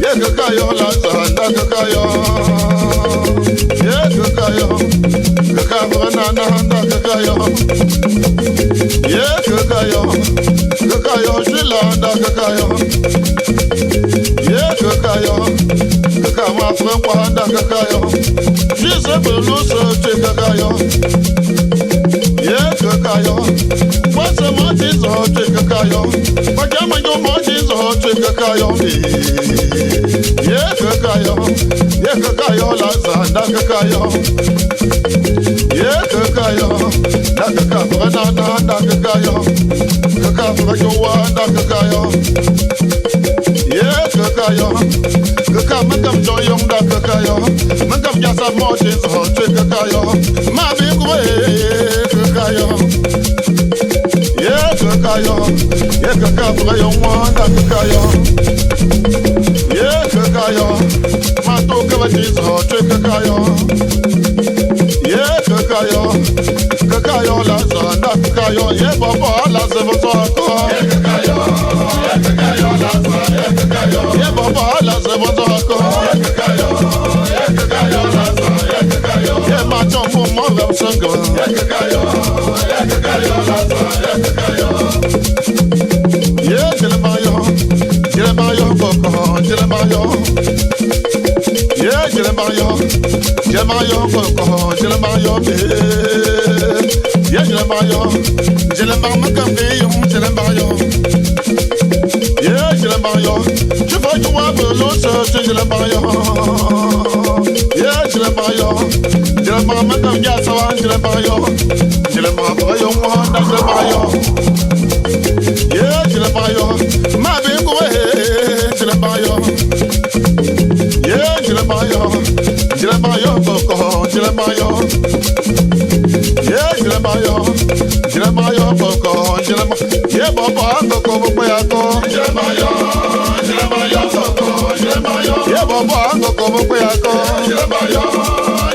Yekakayo lazanda kakayo. Yekakayo. Kakabrana nanda kakayo. Yekakayo. Kakayo shilanda kakayo. Yekakayo. Kakama frankwanda kakayo. Jise beluso kakayo. Yekakayo. What's motizo kakayo. Pajama yo motizo kakayo. Yekakayo. Yekakayo lazanda kakayo. Yekakayo. Nakakabra nanda kakayo. Kakabra yo wanda kakayo. Yekakayo. Kakam joyong da kakayo. Makam jasa motizo kakayo. Mami kwe kakayo. Yekakayo, yekakabra yo wanda kakayo. Yekakayo, mato kabatizo kakayo. Yekakayo, kakayo la zanda kakayo. Ye baba la zevotako. Yekakayo, yekakayo la zanda kakayo. Ye baba la zevotako. Yekakayo, yekakayo la zanda kakayo. Ye mato mo ramsango. Yekakayo, yekakayo la zanda kakayo. Yeah, Jeremiah, Jeremiah, Boko, Jeremiah. Yeah, Jeremiah, Jeremiah, Boko, Jeremiah. Yeah, Jeremiah, Jeremiah, Macambium, Jeremiah. Yeah, Jeremiah, tu vas jouer pour l'autre, Jeremiah. Yeah, Jeremiah, Jeremiah, Macambium, Jeremiah. Jeremiah, voyons-moi, Jeremiah. Yeah, Jeremiah, ma big way, Jeremiah. Yeah, Jeremiah, Jeremiah, Boko, Jeremiah. Yeah, Jeremiah, Jeremiah, Boko, Jeremiah. Yeah, Baba, Boko, Boko, Jeremiah, Jeremiah, Boko, Jeremiah. Yeah, Baba, Boko, Boko, Jeremiah,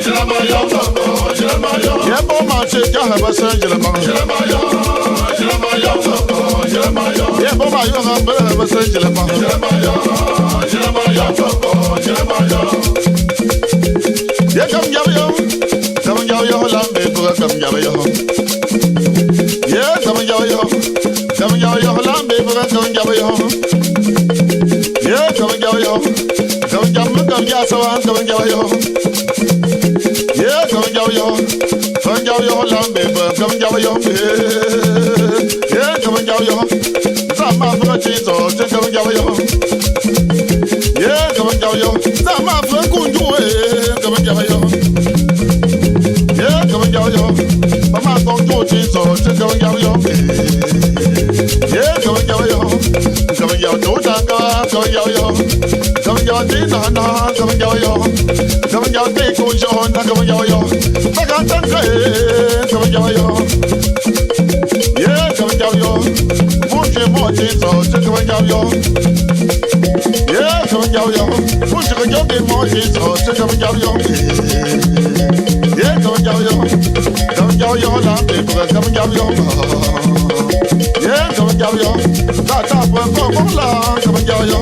Jeremiah, Boko, Jeremiah. Yeah, Baba, Jeremiah, Jeremiah. Yeah, Baba, you have a message. Jeremiah, yeah, come Yavio, Lambe, come Yavio. Yeah, come Yavio, Lambe, come Yavio. Yeah, come Yavio, come Yasawan, come Yavio. Yeah, come Yavio, Lambe, come Yavio. Yeah, come Yavio. Sama frachizo, come Yavio. Yeah, come Yavio. Sama frakunjue, come Yavio. Yeah, come Yavio. Mama konjo chizo, come Yavio. Yeah, come Yavio. Come Yavio, come Yavio. Come Yavio, come Yavio. Come Yavio, come Yavio. Magatanka, come Yavio. Yeah, come Yavio. Monte, so come Yavio. Yeah, come Yavio. Push the yogi monte, so come Yavio. Yeah, come Yavio. Come Yavio, come Yavio. Yeah, come Yavio. That's up for Cola, come Yavio.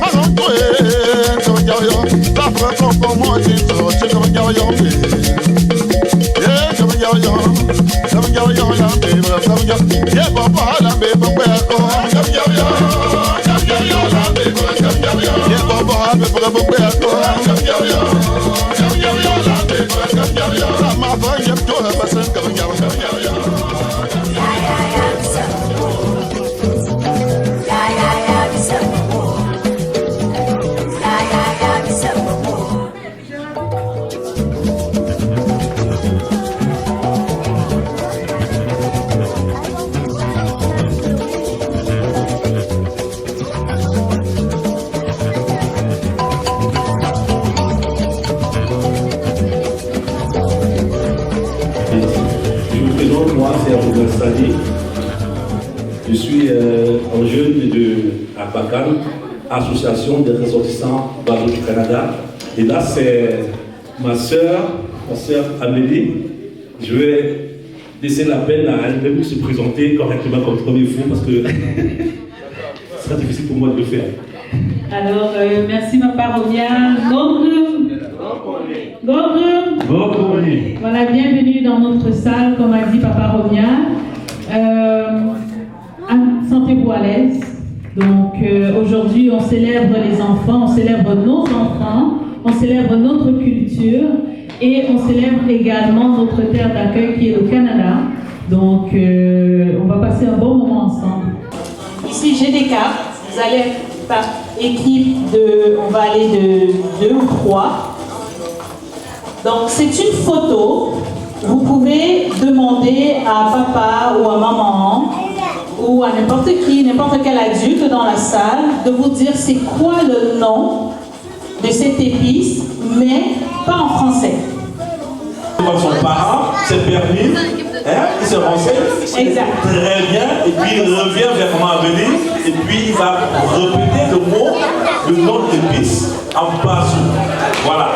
I don't do it, come Yavio. That's for Monte, so come Yavio. Yeah, come Yavio. Come Yavio, come Yavio. Yeah, Papa, Lambe, come Yavio. Yeah, Baba, Je suis un jeune de Abakan, association des ressortissants Bateau du Canada. Et là, c'est ma sœur Amélie. Je vais laisser la peine à elle-même se présenter correctement comme premier fou parce que ce sera difficile pour moi de le faire. Alors, merci ma Romia. Voilà, bienvenue dans notre salle, comme a dit Papa Romia. Sentez-vous à l'aise. Donc, aujourd'hui, on célèbre les enfants, on célèbre nos enfants, on célèbre notre culture et on célèbre également notre terre d'accueil qui est le Canada. Donc, on va passer un bon moment ensemble. Ici, j'ai des cartes. Vous allez par équipe on va aller de 2 ou 3. Donc, c'est une photo. Vous pouvez demander à papa ou à maman ou à n'importe qui, n'importe quel adulte dans la salle de vous dire c'est quoi le nom de cette épice, mais pas en français. Comme son parent, c'est permis, il se renseigne, exact. Très bien, et puis il revient vers moi à venir, et puis il va répéter le nom de l'épice en passant. Voilà.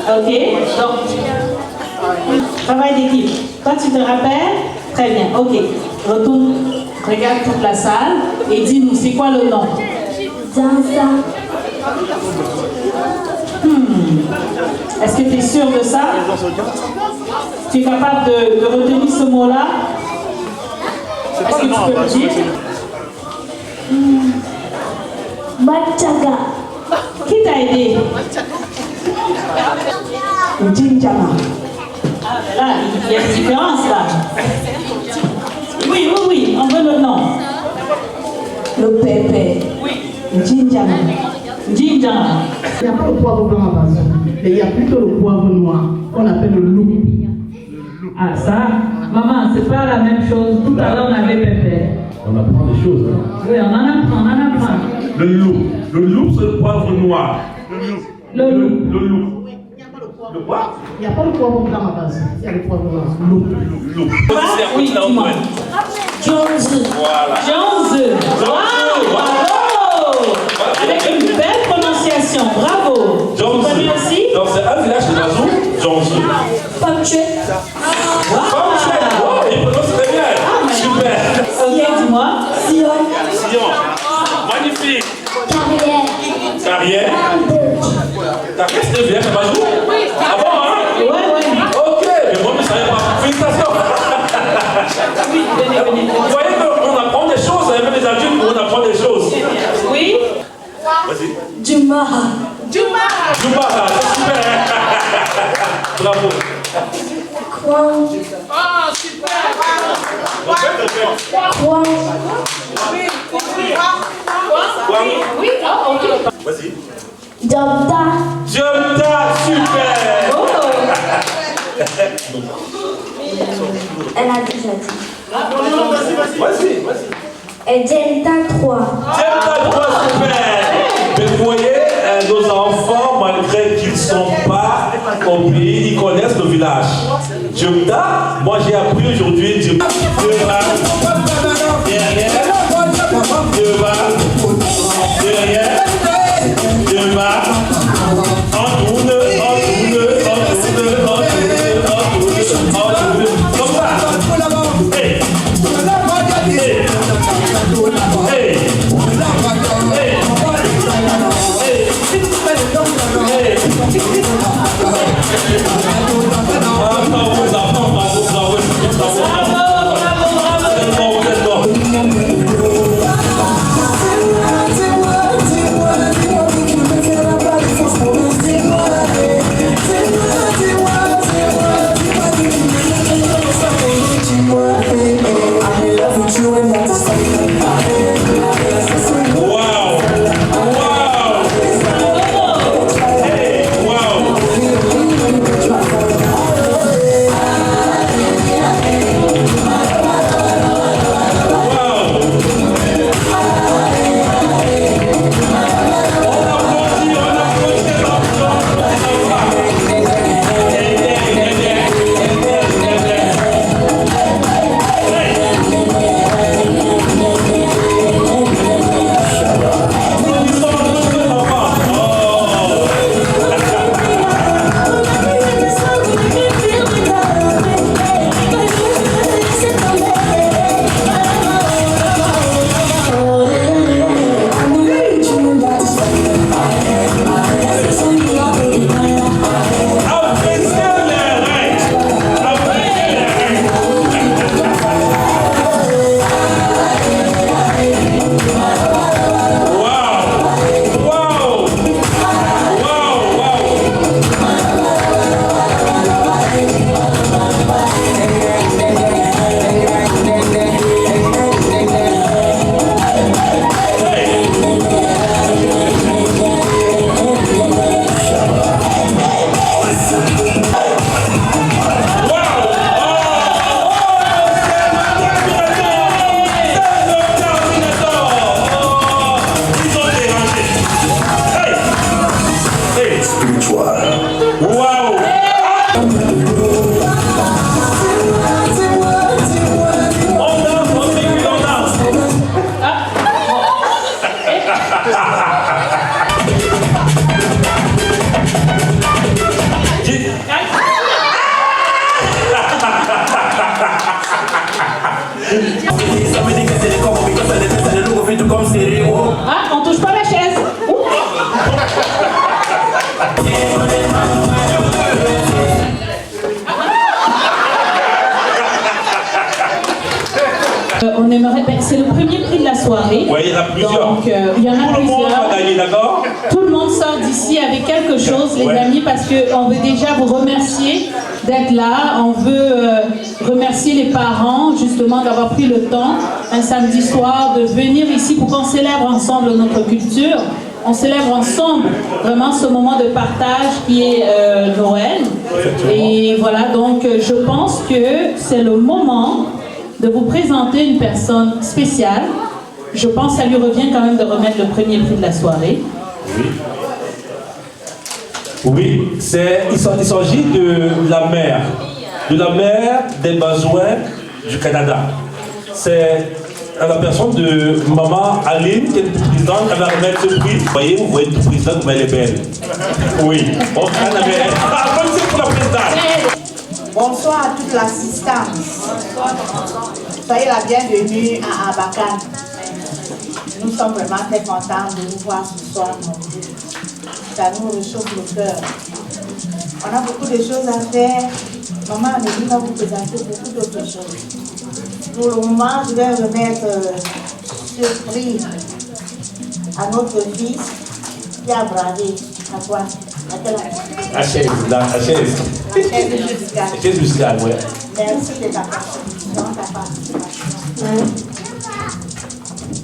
Ok, donc, travail d'équipe. Toi, tu te rappelles? Très bien, ok. Retourne, regarde toute la salle et dis-nous, c'est quoi le nom? Jansa. Est-ce que tu es sûr de ça? Tu es capable de retenir ce mot-là? Est-ce que tu peux le dire? Machaga. Qui t'a aidé? Jinjama. Ah, mais là, il y a une différence là. Oui, on veut le nom. Le pépé. Oui. Jinjama. Jinjama. Il n'y a pas le poivre blanc à base, mais il y a plutôt le poivre noir qu'on appelle le loup. Ah ça, maman, c'est pas la même chose. Tout à l'heure on avait pépé. On apprend des choses. Hein. Oui, on en apprend. Le loup, c'est le poivre noir. Le loup. Le quoi? Il n'y a pas le poivre blanc à base, il y a le poivre noir. Loup. Oui, dis-moi. Jones. Voilà. Jones. Bravo. Avec une belle prononciation. Bravo. Jones. Tu connais aussi? Donc c'est un village de l'oiseau, Jones. Pache. Wow, il prononce très bien. Super. Ok, dis-moi. Sion. Sion. Magnifique. Carrière. Carrière. Carrière, c'est un village de l'oiseau? Ah bon, hein? Ouais. Ok, mais moi je ne savais pas. Félicitations. Oui, venez. Vous voyez qu'on apprend des choses, même les adultes, on apprend des choses. Oui. Vas-y. Jumaha. Jumaha, c'est super. Bravo. Kwang. Kwang. Oui, ok. Vas-y. Jobda. Jobda, super. Oh. Elle a déjà dit. Vas-y. Et Jenta 3. Jobda 3, super. Mais vous voyez, nos enfants, malgré qu'ils ne sont pas au pays, ils connaissent le village. Jobda, moi j'ai appris aujourd'hui Jobda. Bravo. femmes serrées. Oh. Ah, on touche pas la chaise. On aimerait, c'est le premier prix de la soirée. Oui, il y en a plusieurs. Donc, il y en a Tout le monde plusieurs. va gagner, d'accord? Tout le monde sort d'ici avec quelque chose, les amis, parce qu'on veut déjà vous remercier d'être là. On veut remercier les parents, justement, d'avoir pris le temps, un samedi soir, de venir ici pour qu'on célèbre ensemble notre culture. On célèbre ensemble vraiment ce moment de partage qui est Noël. Et voilà, donc je pense que c'est le moment de vous présenter une personne spéciale. Je pense que ça lui revient quand même de remettre le premier prix de la soirée. Oui, il s'agit de la mère des besoins du Canada. C'est la personne de maman Aline, qui est toute présidente, elle va remettre ce prix. Vous voyez toute présidente, mais elle est belle. Oui, on va applaudissez pour la présidente. Bonsoir à toute l'assistance. Soyez la bienvenue à Abakan. Nous sommes vraiment très contents de vous voir ce soir nombreux. Ça nous réchauffe le cœur. On a beaucoup de choses à faire. Maman Amélie va vous présenter beaucoup d'autres choses. Pour le moment, je vais remettre ce prix à notre fils qui a bravé. À quoi? La chaise. La chaise musicale. La chaise musicale, oui. Merci de ta participation,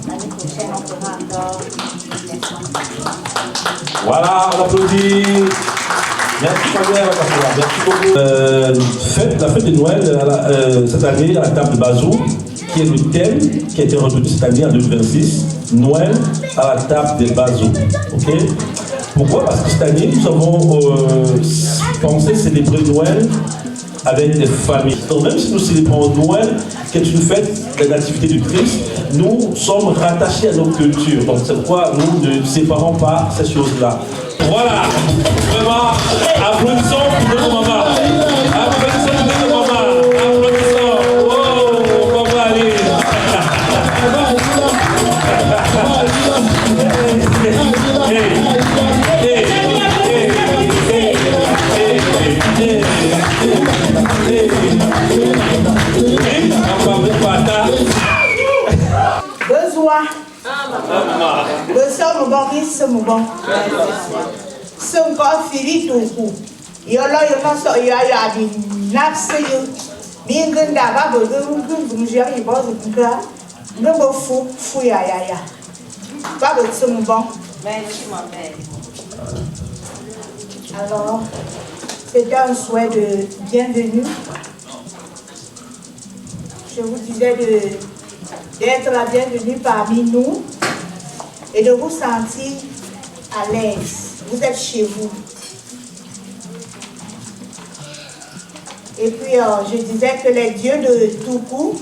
L'année prochaine, on fera encore. Voilà, on applaudit. Merci Fabien, merci beaucoup. La fête de Noël cette année à la table de Bazou, qui est le thème qui a été retenu cette année en 2026. Noël à la table de Bazou. Ok? Pourquoi? Parce que cette année, nous avons pensé célébrer Noël avec des familles. Donc même si nous célébrons Noël, qui est une fête de la nativité du Christ, nous sommes rattachés à nos cultures. Donc c'est pourquoi nous ne séparons pas ces choses-là. Voilà, vraiment, applaudissons pour nos mamans. Applaudissons pour nos mamans. Applaudissons. Oh, maman, allez. Besoin. Le somme Boris, ce bon. Ce encore Philippe au cou. Il y a là, il y a des naps. Bien que d'abord, vous gérez les bases de là. Ne me fou, ya. Pas de ce bon. Merci, ma mère. Alors, c'était un souhait de bienvenue. Je vous disais d'être la bienvenue parmi nous et de vous sentir à l'aise. Vous êtes chez vous. Et puis, je disais que les dieux de Toukou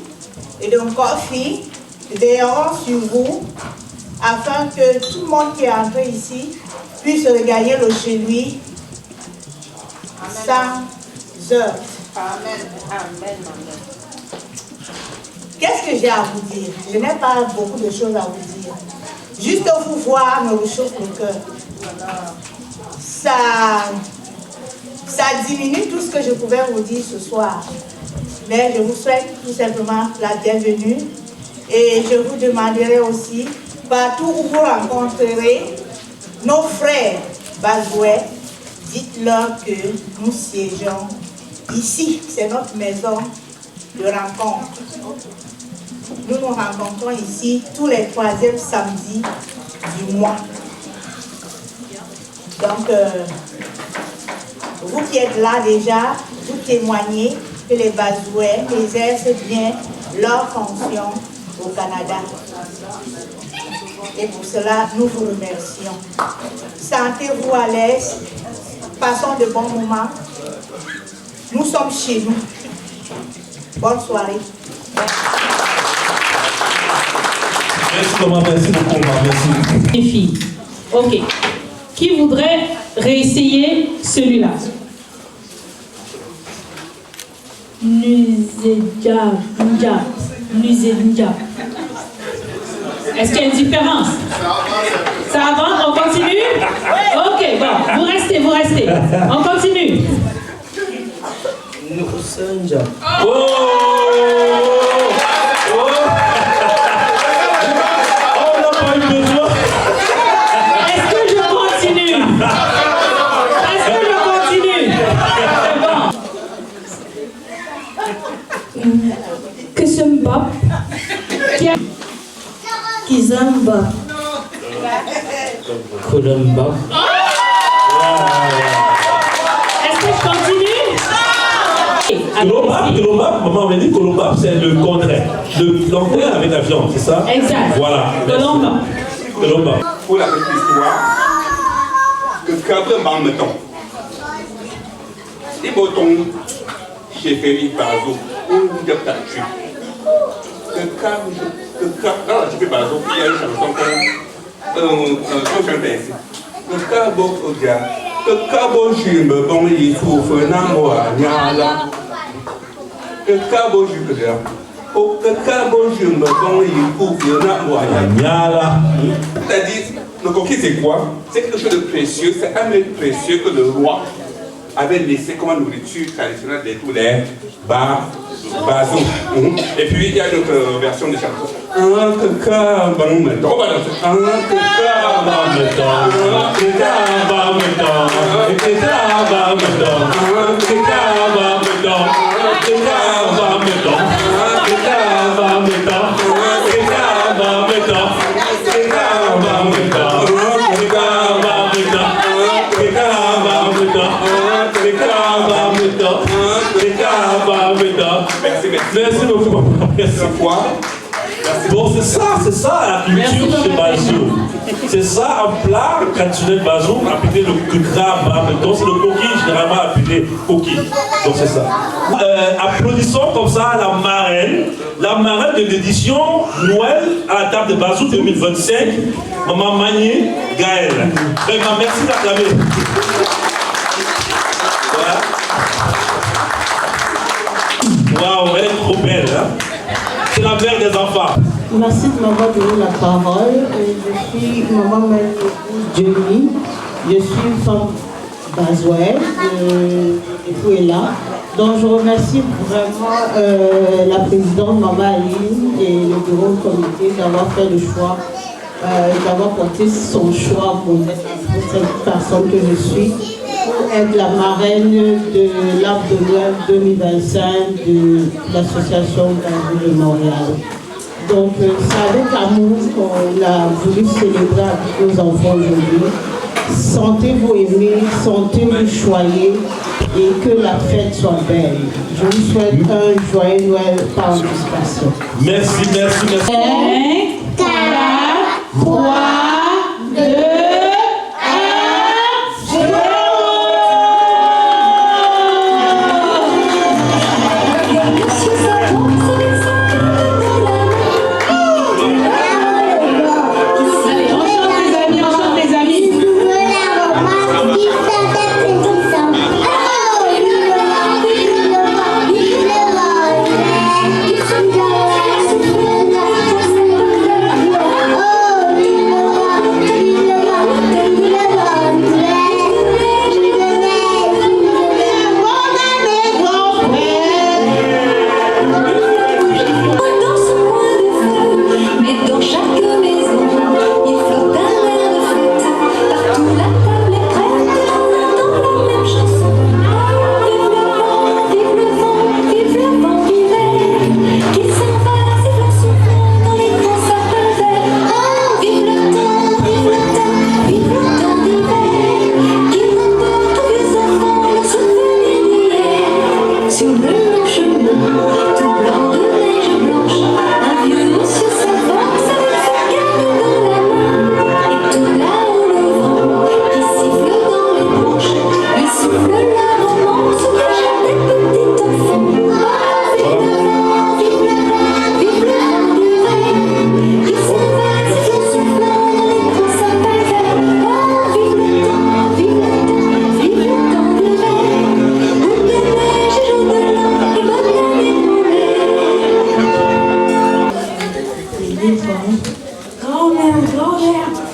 et de Nkofi veilleront sur vous afin que tout le monde qui est entré ici puisse regagner le chez lui sans heurts. Amen. Amen. Qu'est-ce que j'ai à vous dire? Je n'ai pas beaucoup de choses à vous dire. Juste vous voir me réchauffe le cœur. Ça diminue tout ce que je pouvais vous dire ce soir. Mais je vous souhaite tout simplement la bienvenue. Et je vous demanderai aussi, partout où vous rencontrerez nos frères Bazouais, dites-leur que nous siégeons ici. C'est notre maison de rencontre. Nous nous rencontrons ici tous les 3e samedis du mois. Donc, vous qui êtes là déjà, vous témoignez que les Bazouais exercent bien leur fonction au Canada. Et pour cela, nous vous remercions. Sentez-vous à l'aise, passons de bons moments. Nous sommes chez nous. Bonne soirée. Merci maman, merci beaucoup maman, merci. Les filles. Ok. Qui voudrait réessayer celui-là? Nuzedja. Est-ce qu'il y a une différence? Ça avance, on continue? Ok, bon, vous restez. On continue. Oh! Est-ce que je continue? C'est bon. Kizamba. Kizamba. Kolomba. Est-ce que je continue? Kolomba, maman m'a dit Kolomba, c'est le contraire. L'entrée avec la viande, c'est ça? Exact. Voilà. Kolomba. Pour la petite histoire, que Cabre m'en mettons. Les boutons, j'ai fait une bazo, ou de tatu. Que Cabre, non, j'ai fait bazo, puis il y a une chanson qu'on chante ainsi. Que Cabre, que Cabre, je me bon, il faut faire un mot à Niala. Que Cabre, je me dis. Oh, que Cabre, je me bon, il faut faire un mot à Niala. C'est-à-dire, le coquille, c'est quoi? C'est quelque chose de précieux, c'est un mets précieux que le roi avait laissé comme nourriture traditionnelle de tous les bateaux. Et puis, il y a une autre version de chanson. Un caca, bon, mettons. On va danser. Un caca, bon, mettons. Un caca, bon, mettons. Un caca, bon, mettons. Un caca, bon, mettons. Un caca, bon, mettons. Un caca, bon, mettons. Un caca, bon, mettons. Merci beaucoup. Merci. Bon, c'est ça la culture chez Bazou. C'est ça un plat traditionnel Bazou appelé le crabe. Donc c'est le coquille généralement appelé coquille. Donc c'est ça. Applaudissons comme ça la marraine de l'édition Noël à la table de Bazou 2025, Maman Magné Gaëlle. Vraiment, merci d'acclamer. Voilà. Waouh, elle est trop belle, hein? C'est la mère des enfants. Merci de m'avoir donné la parole. Je suis maman Jenny. Je suis une femme bazoise. L'époux est là. Donc je remercie vraiment la présidente Maman Aline et le bureau du comité d'avoir fait le choix, d'avoir porté son choix pour cette personne que je suis, pour être la marraine de l'arbre de Noël 2025 de l'association Bazou de Montréal. Donc c'est avec amour qu'on a voulu célébrer avec nos enfants aujourd'hui. Sentez-vous aimés, sentez-vous choyés et que la fête soit belle. Je vous souhaite un joyeux Noël par anticipation. Merci. 5, 4, 3, 2, 1, 0. Oh,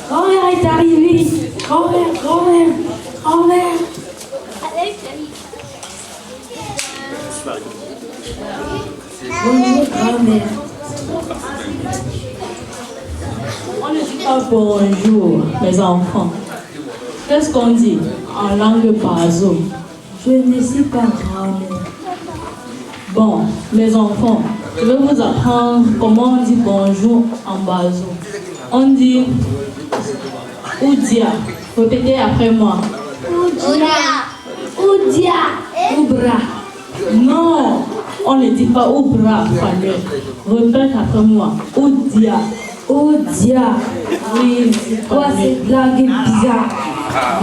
Grand-mère est arrivé. Grand-mère. Bonjour, grand-mère. On ne dit pas bonjour, mes enfants. Qu'est-ce qu'on dit en langue bazo? Je ne sais pas, grand-mère. Bon, mes enfants, je vais vous apprendre comment on dit bonjour en bazo. On dit Oudia. Répétez après moi. Oudia. Oubra. Non, on ne dit pas Oubra, Fanuel. Répète après moi. Oudia. Oui, c'est Quoi, cette blague est bizarre?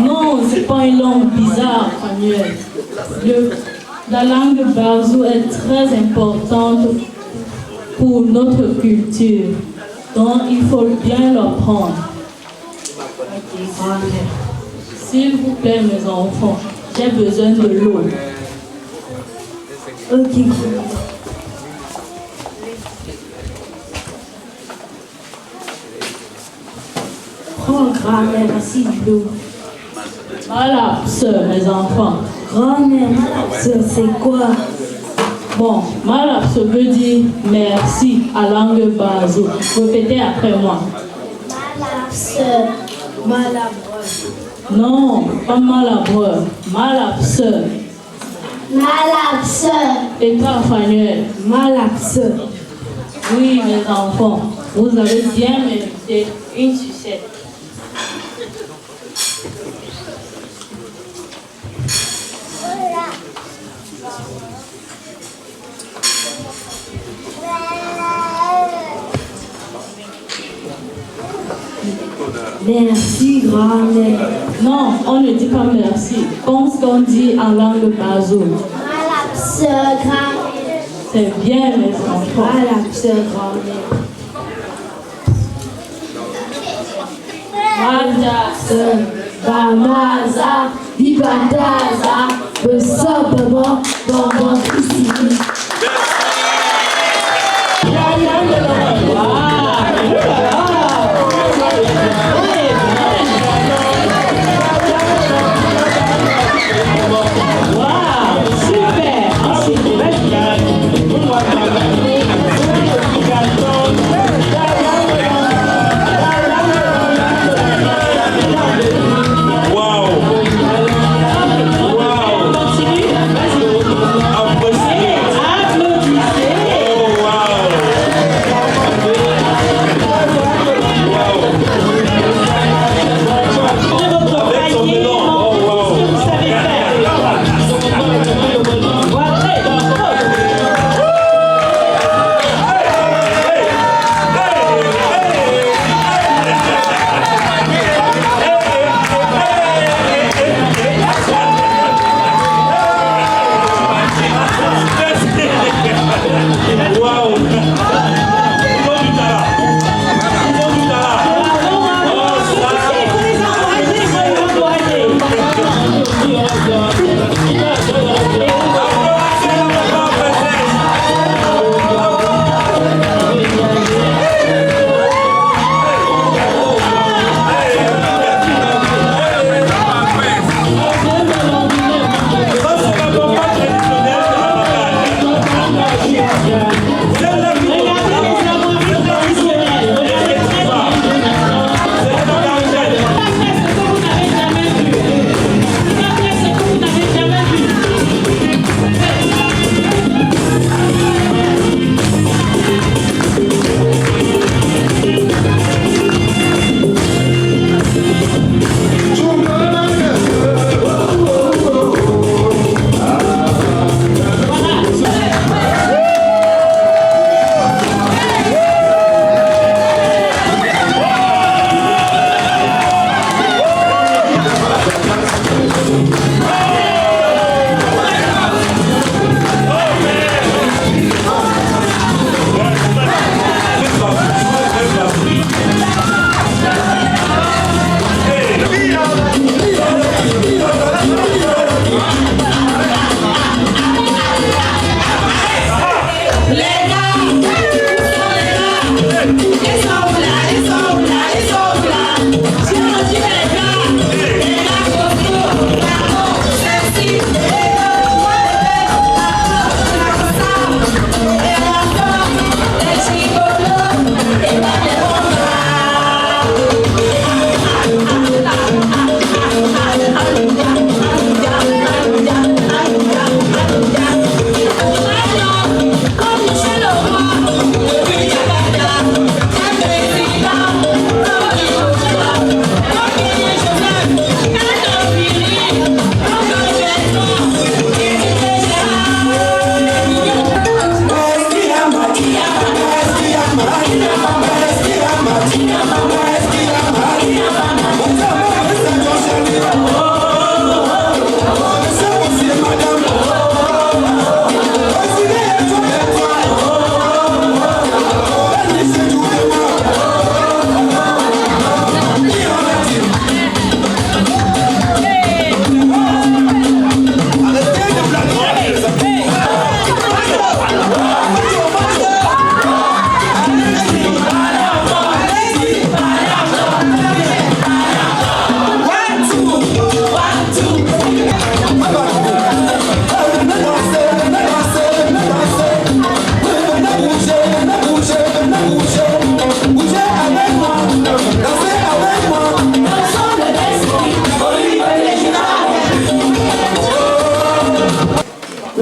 Non, c'est pas une langue bizarre, Fanuel. La langue bazo est très importante pour notre culture. Donc, il faut bien l'apprendre. S'il vous plaît, mes enfants, j'ai besoin de l'eau. Ok. Prends, grand-mère, merci de l'eau. Voilà, mes enfants. Grand-mère, c'est quoi? Bon, malapse veut dire merci à langue bazo. Répétez après moi. Malabreux. Non, pas malabreux. Malapse. Et toi, Fanuel? Malapse. Oui, mes enfants, vous avez bien mérité une sucette. Merci, grand-mère. Non, on ne dit pas merci. Comme ce qu'on dit en langue bazo. C'est bien, mes enfants. Malapse, grand-mère. Malapse. Bamaza, Bibadaza, Besabama, Bamba, Pissi.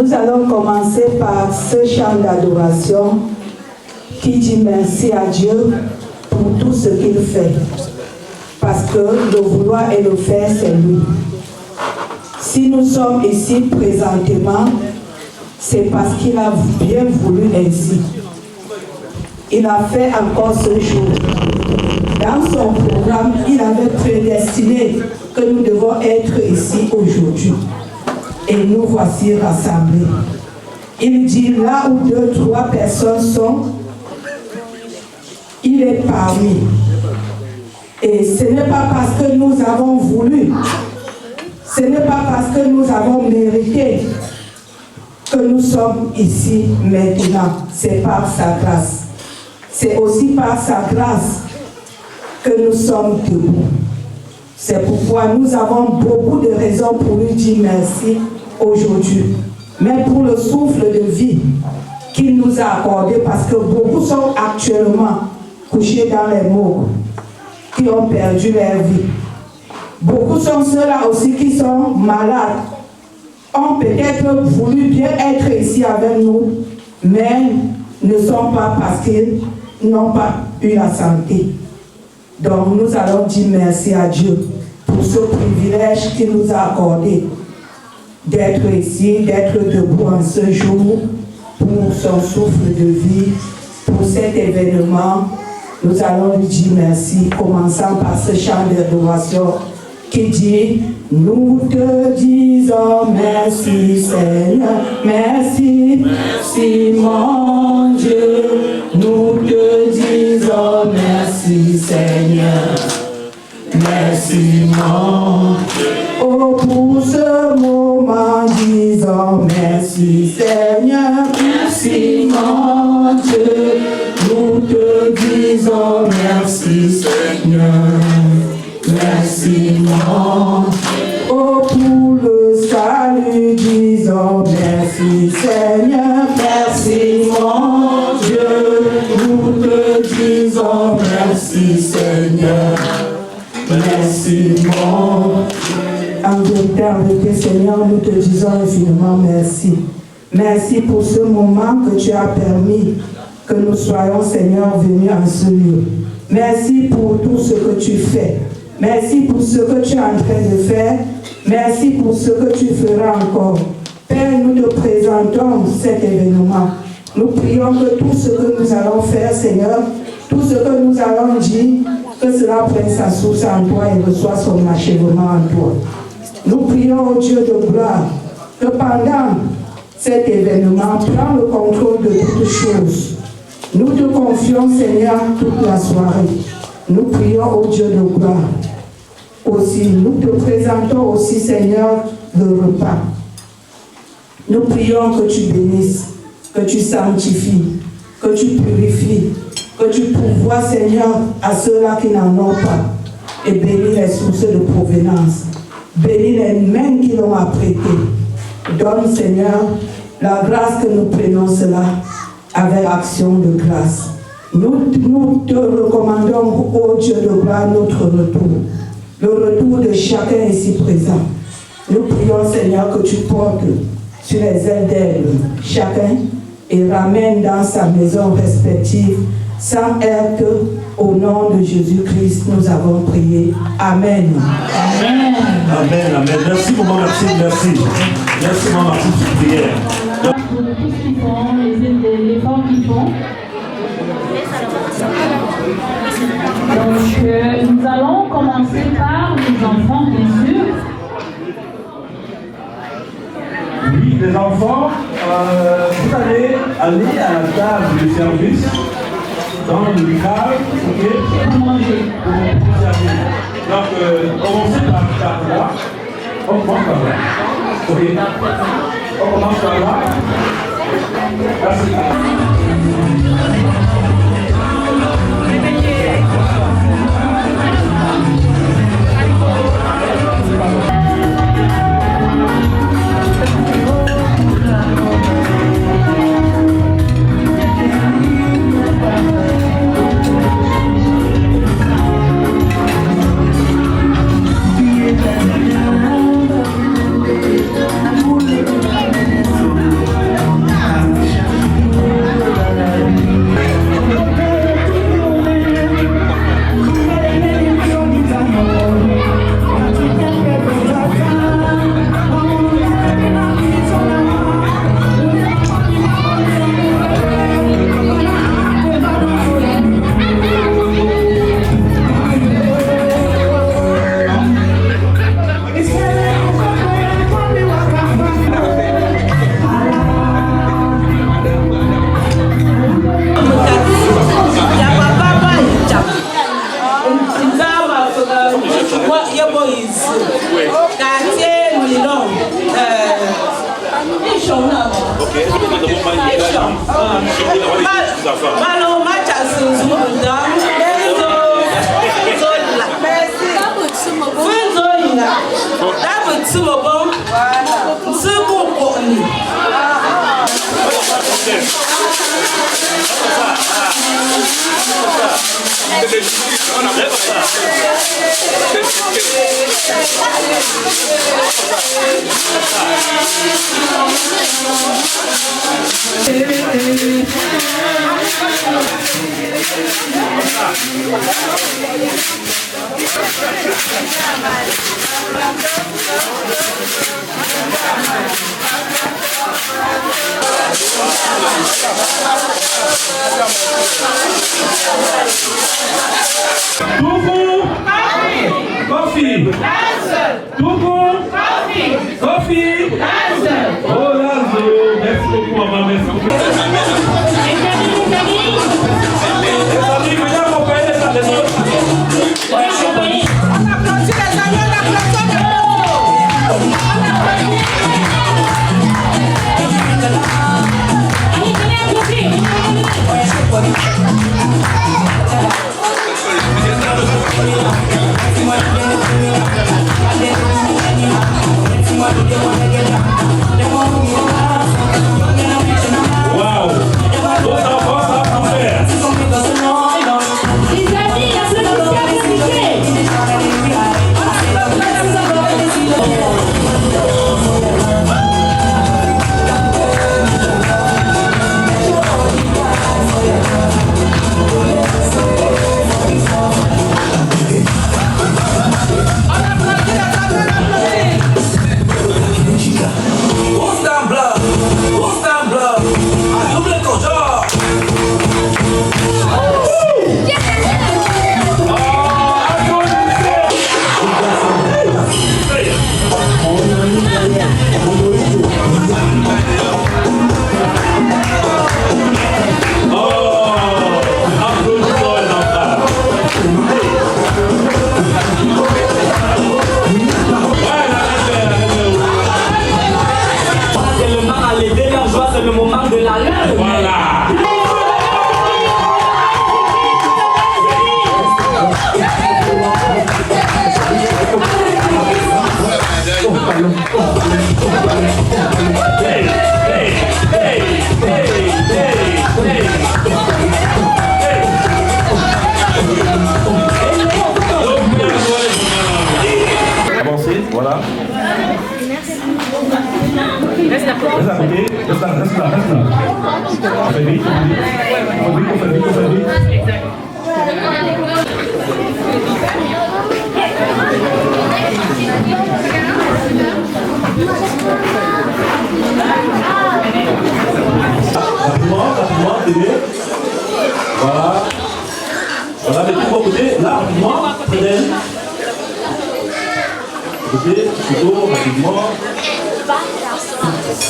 Nous allons commencer par ce chant d'adoration qui dit merci à Dieu pour tout ce qu'il fait. Parce que le vouloir et le faire, c'est lui. Si nous sommes ici présentement, c'est parce qu'il a bien voulu ainsi. Il a fait encore ce jour. Dans son programme, il avait prédestiné que nous devons être ici aujourd'hui. Et nous voici rassemblés. Il dit, là où 2, 3 personnes sont, il est parmi. Et ce n'est pas parce que nous avons voulu, ce n'est pas parce que nous avons mérité que nous sommes ici maintenant. C'est par sa grâce. C'est aussi par sa grâce que nous sommes debout. C'est pourquoi nous avons beaucoup de raisons pour lui dire merci aujourd'hui. Mais pour le souffle de vie qu'il nous a accordé, parce que beaucoup sont actuellement couchés dans les morgues, qui ont perdu leur vie. Beaucoup sont ceux-là aussi qui sont malades, ont peut-être voulu bien être ici avec nous, mais ne sont pas parce qu'ils n'ont pas eu la santé. Donc nous allons dire merci à Dieu pour ce privilège qu'il nous a accordé d'être ici, d'être debout en ce jour, pour son souffle de vie, pour cet événement. Nous allons lui dire merci, commençant par ce chant d'adoration qui dit « Nous te disons merci Seigneur, merci, merci mon Dieu. Nous te disons merci Seigneur, merci mon Dieu. Oh pour ce moment, disons merci Seigneur, merci mon Dieu. Nous te disons merci Seigneur, merci mon Dieu. Oh pour le salut, disons merci Seigneur, merci mon Dieu. Nous te disons merci Seigneur, merci mon Dieu. En vérité, Seigneur, nous te disons infiniment merci. Merci pour ce moment que tu as permis que nous soyons, Seigneur, venus en ce lieu. Merci pour tout ce que tu fais. Merci pour ce que tu es en train de faire. Merci pour ce que tu feras encore. Père, nous te présentons cet événement. Nous prions que tout ce que nous allons faire, Seigneur, tout ce que nous allons dire, que cela prenne sa source en toi et reçoit son achèvement en toi. Nous prions au Dieu de gloire que pendant cet événement, prends le contrôle de toutes choses. Nous te confions, Seigneur, toute la soirée. Nous prions au Dieu de gloire. Aussi, nous te présentons aussi, Seigneur, le repas. Nous prions que tu bénisses, que tu sanctifies, que tu purifies, que tu pourvoies, Seigneur, à ceux-là qui n'en ont pas. Et bénis les sources de provenance. Bénis les mains qui l'ont apprêté. Donne, Seigneur, la grâce que nous prenons cela avec action de grâce. Nous te recommandons, ô Dieu de gloire, notre retour. Le retour de chacun ici présent. Nous prions, Seigneur, que tu portes sur les ailes d'aigle chacun et ramène dans sa maison respective sans être au nom de Jésus-Christ, nous avons prié. Amen. Amen. Amen. Amen. Merci, maman Martine. Merci. Merci, maman Martine, pour prière. Pour tout ce qu'ils font, l'effort qu'ils font. Donc, nous allons commencer par les enfants, bien sûr. Oui, les enfants, vous allez aller à la table de service dans le cadre, ok, Pour manger. pour servir. Donc, commencez par là. On commence par là. Ok. On commence par là. Merci. Thank you.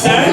Hey!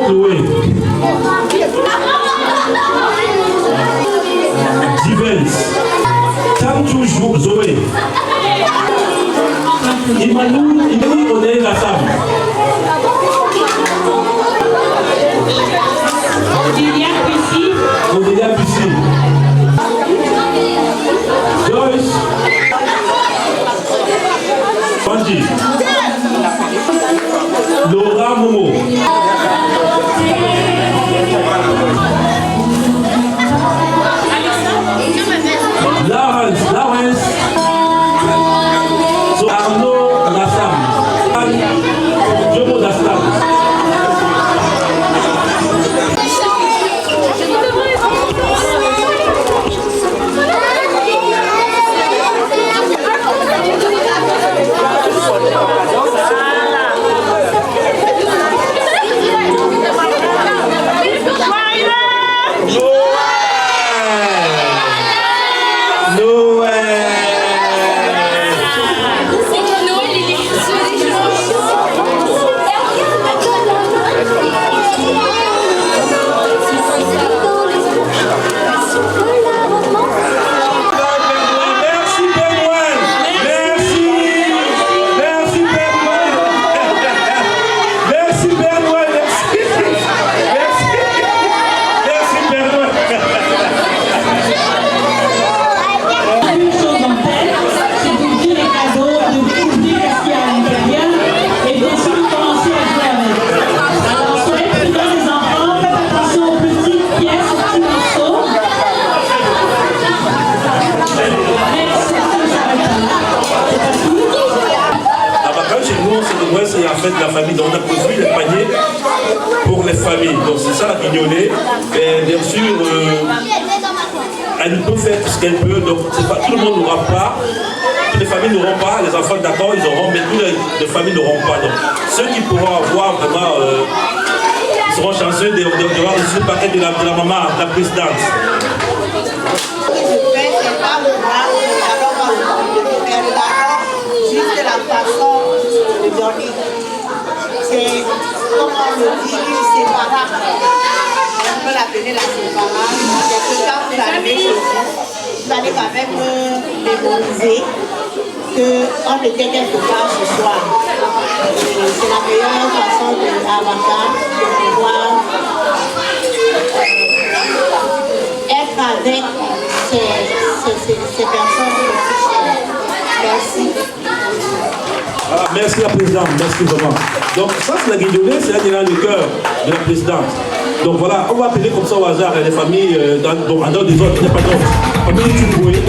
Chloé. Divens. Tamtou Zoé. Imanou Oné Lassam. Odélia Pussy. Joyce. Banji. Laura Momo. Lawrence. Arnaud Lassam. Jomo Lassam. C'est en fait la famille, donc on a produit les paniers pour les familles, donc c'est ça la guignolée. Et bien sûr, elle peut faire ce qu'elle peut, donc pas, tout le monde n'aura pas, toutes les familles n'auront pas, les enfants d'accord ils auront, mais toutes les familles n'auront pas. Donc ceux qui pourront avoir vraiment, ils seront chanceux d'avoir reçu le paquet de la maman, la présidente. Juste la façon de donner. C'est, comme on le dit, une séparate. On peut l'appeler la séparate. C'est que quand vous arrivez chez vous allez quand même mémoriser qu'on était quelque part ce soir. C'est la meilleure façon d'avatar, de pouvoir être avec ces personnes. Merci. Ah, merci la présidente, merci vraiment. Donc ça c'est la guignolée, c'est un élan du cœur de la présidente. Donc voilà, on va appeler comme ça au hasard les familles en dehors des autres, il n'y a pas d'autres. Famille Tchouboué.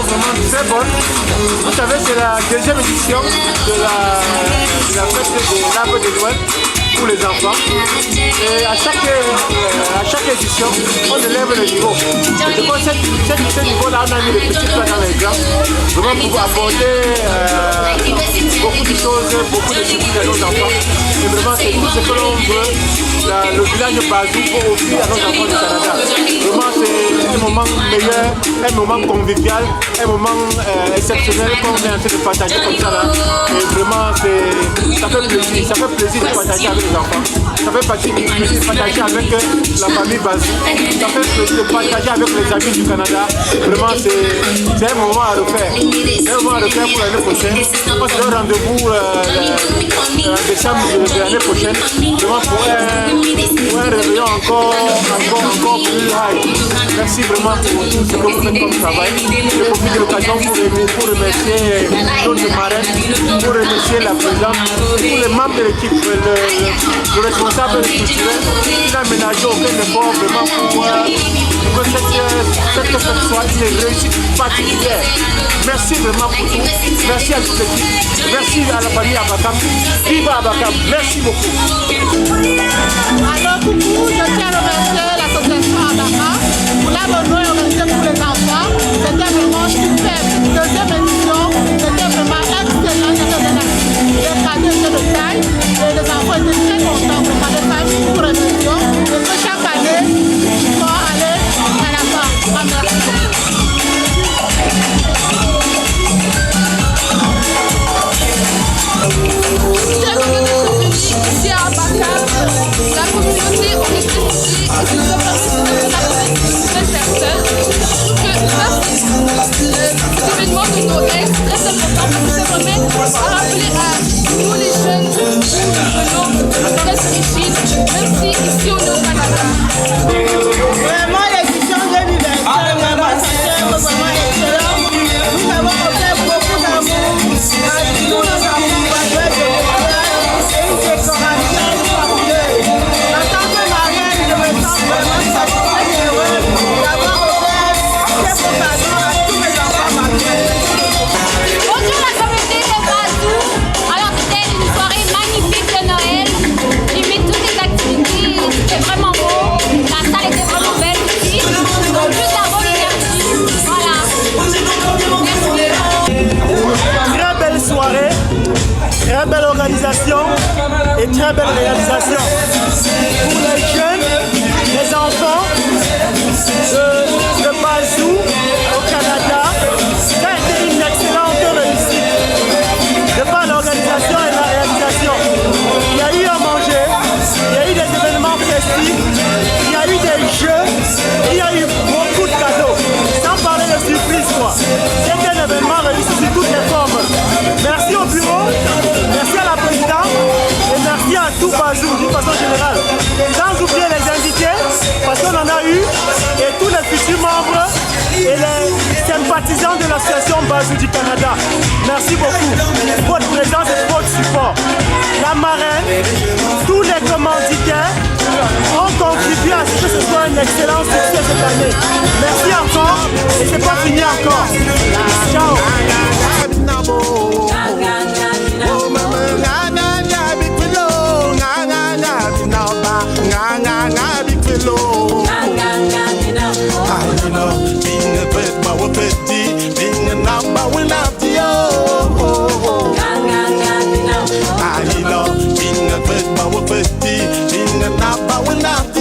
vraiment très bonne. Vous savez, c'est la deuxième édition de la fête de l'arbre de Noël pour les enfants. Et à chaque édition, on élève le niveau. Et donc ce niveau-là, on a mis les petits plats dans les grands, vraiment pour apporter beaucoup de choses, beaucoup de surprises à nos enfants. Et vraiment, c'est tout ce que l'on veut, le village Bazou pour offrir à nos enfants du Canada. Vraiment, c'est un moment meilleur, un moment convivial, un moment exceptionnel qu'on est en train de partager comme ça là. Et vraiment, ça fait plaisir de partager avec les enfants. Ça fait plaisir de partager avec la famille Bazou. Ça fait plaisir de partager avec les amis du Canada. Vraiment, c'est un moment à refaire. C'est un moment à refaire pour l'année prochaine. On se donne rendez-vous en décembre de l'année prochaine. Vraiment pour un réveillon encore plus high. Merci vraiment pour tout ce que vous faites comme travail. Je profite de l'occasion pour remercier notre marraine, pour remercier la présidente, tous les membres de l'équipe, le responsable culturel, qui n'a ménagé aucun effort vraiment pour que cette fête soit une réussite particulière. Merci vraiment pour tout. Merci à toute l'équipe. Merci à la famille Abakam. Vive Abakam. Merci beaucoup. Alors coucou, je tiens à remercier l'association Abakam pour l'arbre de Noël organisé pour les enfants. C'était vraiment super. Deuxième édition, c'était vraiment excellent. Les cadeaux étaient de taille et les enfants étaient très contents. Vraiment, les familles pour révision. Et que chaque année, ils vont aller à la fin. Merci beaucoup. Ici à Abakam, la communauté, on est très ici et je veux remercier la communauté cet événement de Noël très important parce que ça permet à rappeler à tous les jeunes que nous venons de l'Est d'origine, même si ici on est au Canada. Vraiment, l'édition 2025, vraiment excellent. Nous avons fait beaucoup d'amour à tous nos amours. C'est une décoration fabuleuse. En tant que mariée, je me sens vraiment satisfaite et heureuse d'avoir offert ces beaux cadeaux à tous mes enfants mariés. Bonjour la communauté de Bazou. Alors c'était une soirée magnifique de Noël. J'ai mis toutes les activités, c'était vraiment beau. La salle était vraiment belle aussi. Donc juste la bonne énergie. Voilà. Très belle soirée, très belle organisation et très belle réalisation. Pour les jeunes, les enfants de Bazou au Canada, ça a été une excellente réussite. De par l'organisation et la réalisation. Il y a eu à manger, il y a eu des événements festifs, il y a eu des jeux, il y a eu beaucoup de cadeaux. Sans parler de surprises quoi. C'est un événement réussi sous toutes les formes. Merci au bureau, merci à la présidente et merci à tout Bazou d'une façon générale. Sans oublier les invités, parce qu'on en a eu, et tous les futurs membres et les sympathisants de l'association Bazou du Canada. Merci beaucoup. Votre présence et votre support. La marraine, tous les commanditaires ont contribué à ce que ce soit un excellent succès cette année. Merci encore et c'est pas fini encore. Ciao. Being a bird, but we're 50, being a knock, but we're not.